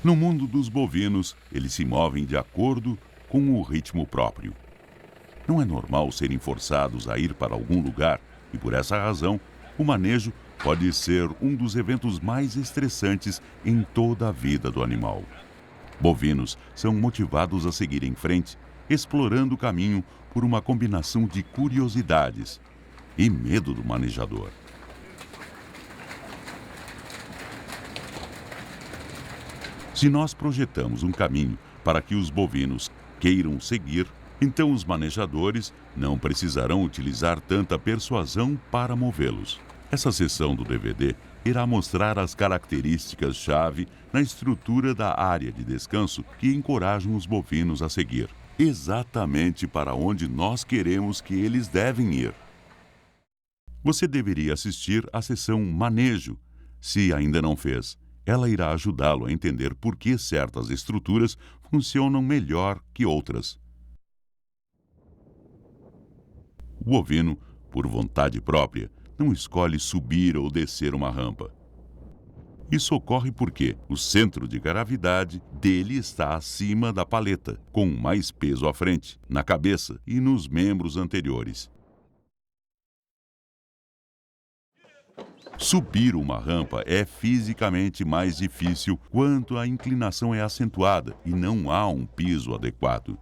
No mundo dos bovinos, eles se movem de acordo com o ritmo próprio. Não é normal serem forçados a ir para algum lugar e, por essa razão, o manejo pode ser um dos eventos mais estressantes em toda a vida do animal. Bovinos são motivados a seguir em frente, explorando o caminho por uma combinação de curiosidades e medo do manejador. Se nós projetamos um caminho para que os bovinos queiram seguir, então os manejadores não precisarão utilizar tanta persuasão para movê-los. Essa seção do DVD irá mostrar as características-chave na estrutura da área de descanso que encorajam os bovinos a seguir, exatamente para onde nós queremos que eles devem ir. Você deveria assistir à seção Manejo, se ainda não fez. Ela irá ajudá-lo a entender por que certas estruturas funcionam melhor que outras. O bovino, por vontade própria, não escolhe subir ou descer uma rampa. Isso ocorre porque o centro de gravidade dele está acima da paleta, com mais peso à frente, na cabeça e nos membros anteriores. Subir uma rampa é fisicamente mais difícil quando a inclinação é acentuada e não há um piso adequado.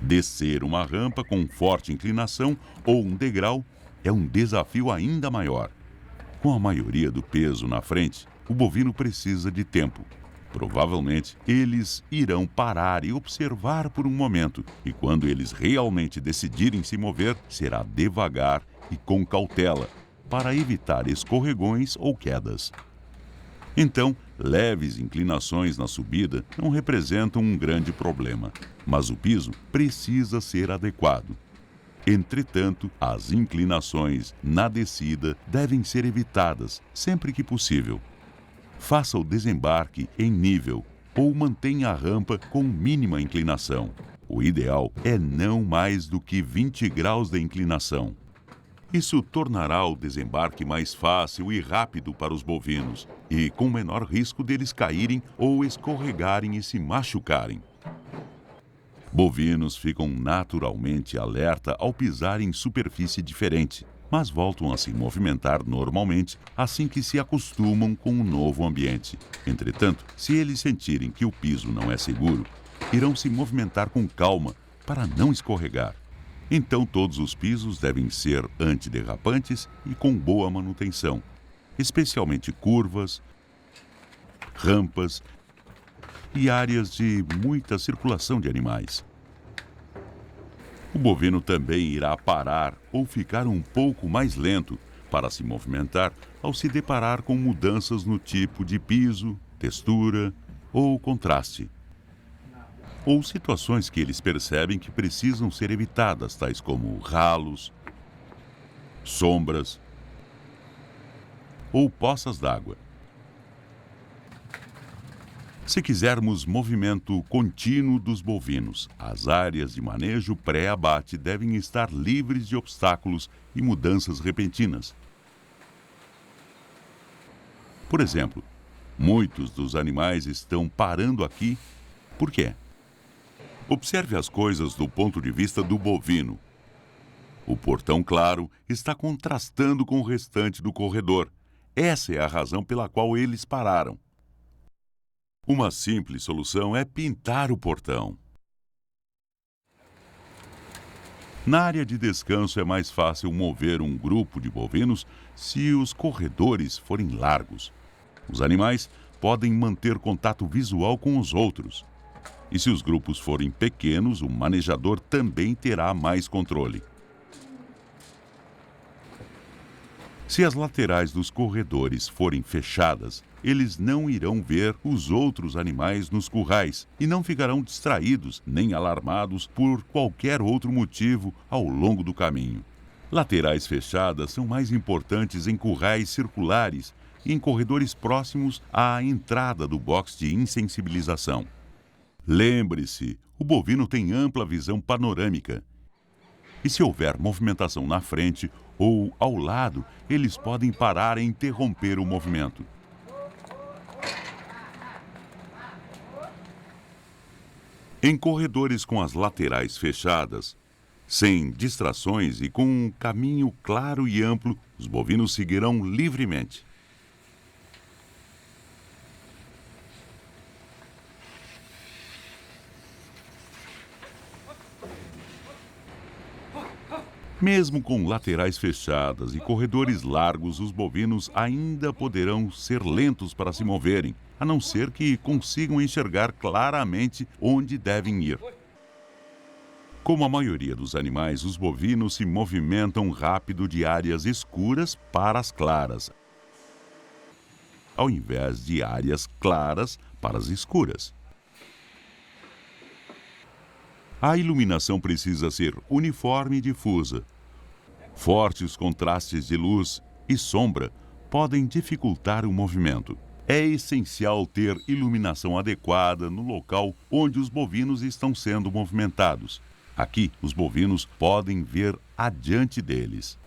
Descer uma rampa com forte inclinação ou um degrau é um desafio ainda maior. Com a maioria do peso na frente, o bovino precisa de tempo. Provavelmente, eles irão parar e observar por um momento, e quando eles realmente decidirem se mover, será devagar e com cautela, para evitar escorregões ou quedas. Então, leves inclinações na subida não representam um grande problema, mas o piso precisa ser adequado. Entretanto, as inclinações na descida devem ser evitadas sempre que possível. Faça o desembarque em nível ou mantenha a rampa com mínima inclinação. O ideal é não mais do que 20 graus de inclinação. Isso tornará o desembarque mais fácil e rápido para os bovinos e com menor risco deles caírem ou escorregarem e se machucarem. Bovinos ficam naturalmente alerta ao pisar em superfície diferente, mas voltam a se movimentar normalmente assim que se acostumam com o novo ambiente. Entretanto, se eles sentirem que o piso não é seguro, irão se movimentar com calma para não escorregar. Então todos os pisos devem ser antiderrapantes e com boa manutenção, especialmente curvas, rampas e áreas de muita circulação de animais. O bovino também irá parar ou ficar um pouco mais lento para se movimentar ao se deparar com mudanças no tipo de piso, textura ou contraste. Ou situações que eles percebem que precisam ser evitadas, tais como ralos, sombras ou poças d'água. Se quisermos movimento contínuo dos bovinos, as áreas de manejo pré-abate devem estar livres de obstáculos e mudanças repentinas. Por exemplo, muitos dos animais estão parando aqui. Por quê? Observe as coisas do ponto de vista do bovino. O portão claro está contrastando com o restante do corredor. Essa é a razão pela qual eles pararam. Uma simples solução é pintar o portão. Na área de descanso é mais fácil mover um grupo de bovinos se os corredores forem largos. Os animais podem manter contato visual com os outros. E se os grupos forem pequenos, o manejador também terá mais controle. Se as laterais dos corredores forem fechadas, eles não irão ver os outros animais nos currais e não ficarão distraídos nem alarmados por qualquer outro motivo ao longo do caminho. Laterais fechadas são mais importantes em currais circulares e em corredores próximos à entrada do box de insensibilização. Lembre-se, o bovino tem ampla visão panorâmica. E se houver movimentação na frente ou ao lado, eles podem parar e interromper o movimento. Em corredores com as laterais fechadas, sem distrações e com um caminho claro e amplo, os bovinos seguirão livremente. Mesmo com laterais fechadas e corredores largos, os bovinos ainda poderão ser lentos para se moverem, a não ser que consigam enxergar claramente onde devem ir. Como a maioria dos animais, os bovinos se movimentam rápido de áreas escuras para as claras, ao invés de áreas claras para as escuras. A iluminação precisa ser uniforme e difusa. Fortes contrastes de luz e sombra podem dificultar o movimento. É essencial ter iluminação adequada no local onde os bovinos estão sendo movimentados. Aqui, os bovinos podem ver adiante deles,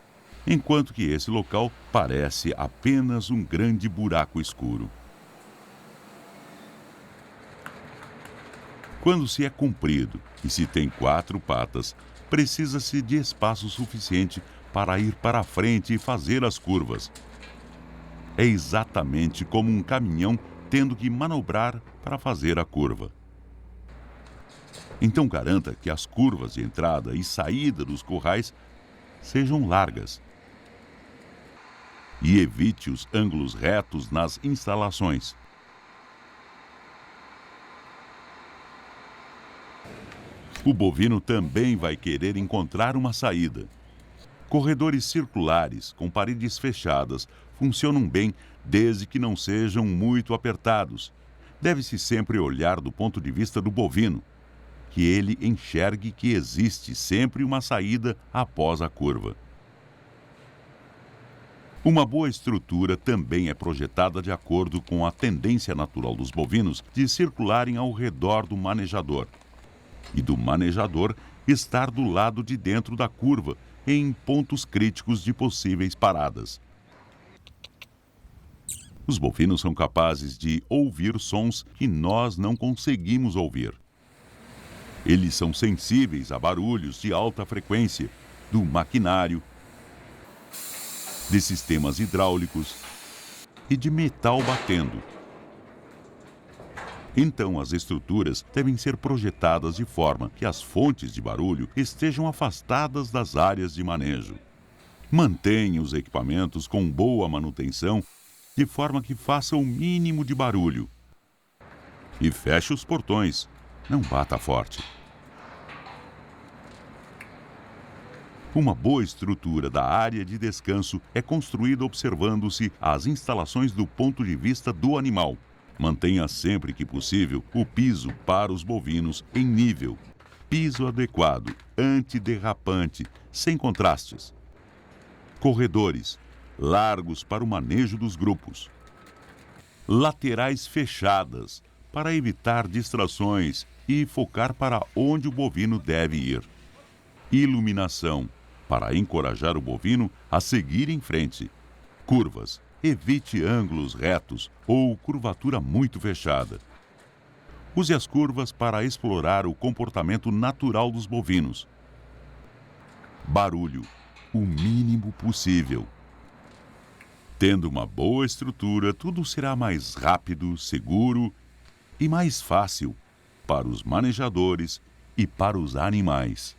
enquanto que esse local parece apenas um grande buraco escuro. Quando se é comprido e se tem 4 patas, precisa-se de espaço suficiente para ir para a frente e fazer as curvas. É exatamente como um caminhão tendo que manobrar para fazer a curva. Então garanta que as curvas de entrada e saída dos currais sejam largas. E evite os ângulos retos nas instalações. O bovino também vai querer encontrar uma saída. Corredores circulares com paredes fechadas funcionam bem desde que não sejam muito apertados. Deve-se sempre olhar do ponto de vista do bovino, que ele enxergue que existe sempre uma saída após a curva. Uma boa estrutura também é projetada de acordo com a tendência natural dos bovinos de circularem ao redor do manejador, e do manejador estar do lado de dentro da curva, em pontos críticos de possíveis paradas. Os bovinos são capazes de ouvir sons que nós não conseguimos ouvir. Eles são sensíveis a barulhos de alta frequência, do maquinário, de sistemas hidráulicos e de metal batendo. Então, as estruturas devem ser projetadas de forma que as fontes de barulho estejam afastadas das áreas de manejo. Mantenha os equipamentos com boa manutenção, de forma que faça o mínimo de barulho. E feche os portões, não bata forte. Uma boa estrutura da área de descanso é construída observando-se as instalações do ponto de vista do animal. Mantenha sempre que possível o piso para os bovinos em nível. Piso adequado, antiderrapante, sem contrastes. Corredores largos para o manejo dos grupos. Laterais fechadas para evitar distrações e focar para onde o bovino deve ir. Iluminação para encorajar o bovino a seguir em frente. Curvas. Evite ângulos retos ou curvatura muito fechada. Use as curvas para explorar o comportamento natural dos bovinos. Barulho, o mínimo possível. Tendo uma boa estrutura, tudo será mais rápido, seguro e mais fácil para os manejadores e para os animais.